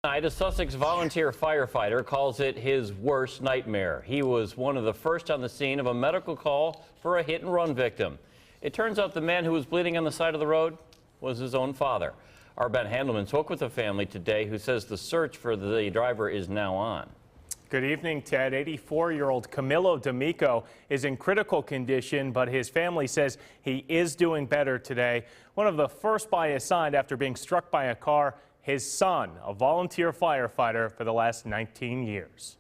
A Sussex volunteer firefighter calls it his worst nightmare. He was one of the first on the scene of a medical call for a hit-and-run victim. It turns out the man who was bleeding on the side of the road was his own father. Our Ben Handelman spoke with the family today, who says the search for the driver is now on. Good evening, Ted. 84-year-old Camilo D'Amico is in critical condition, but his family says he is doing better today. One of the first by his side after being struck by a car, his son, a volunteer firefighter for the last 19 years.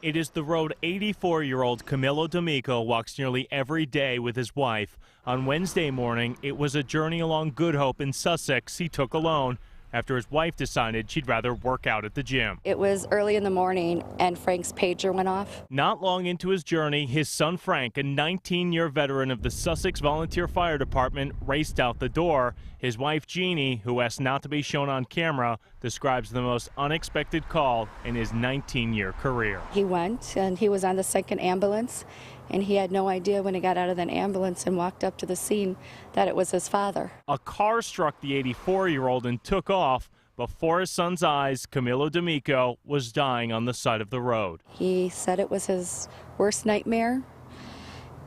It is the road 84-year-old Camilo D'Amico walks nearly every day with his wife. On Wednesday morning, it was a journey along Good Hope in Sussex he took alone after his wife decided she'd rather work out at the gym. It was early in the morning and Frank's pager went off. Not long into his journey, his son Frank, a 19-year veteran of the Sussex Volunteer Fire Department, raced out the door. His wife Jeannie, who asked not to be shown on camera, describes the most unexpected call in his 19-year career. He went and he was on the second ambulance, and he had no idea when he got out of that ambulance and walked up to the scene that it was his father. A car struck the 84-year-old and took off. Before his son's eyes, Camilo D'Amico was dying on the side of the road. He said it was his worst nightmare,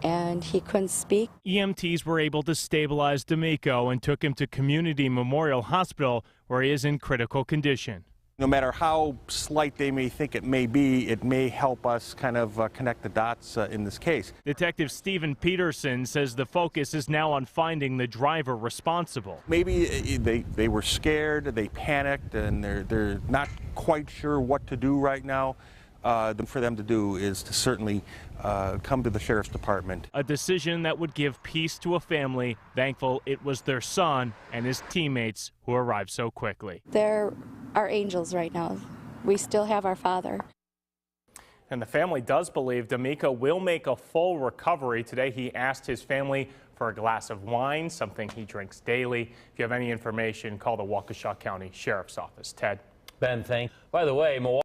and he couldn't speak. EMTs were able to stabilize D'Amico and took him to Community Memorial Hospital, where he is in critical condition. No matter how slight they may think it may be, it may help us kind of connect the dots in this case. Detective Stephen Peterson says the focus is now on finding the driver responsible. Maybe they were scared, they panicked, and they're not quite sure what to do right now. For them to do is to certainly come to the Sheriff's Department. A decision that would give peace to a family thankful it was their son and his teammates who arrived so quickly. They're our angels right now. We still have our father. And the family does believe D'Amico will make a full recovery. Today he asked his family for a glass of wine, something he drinks daily. If you have any information, call the Waukesha County Sheriff's Office. Ted. Ben, thanks. By the way, Milwaukee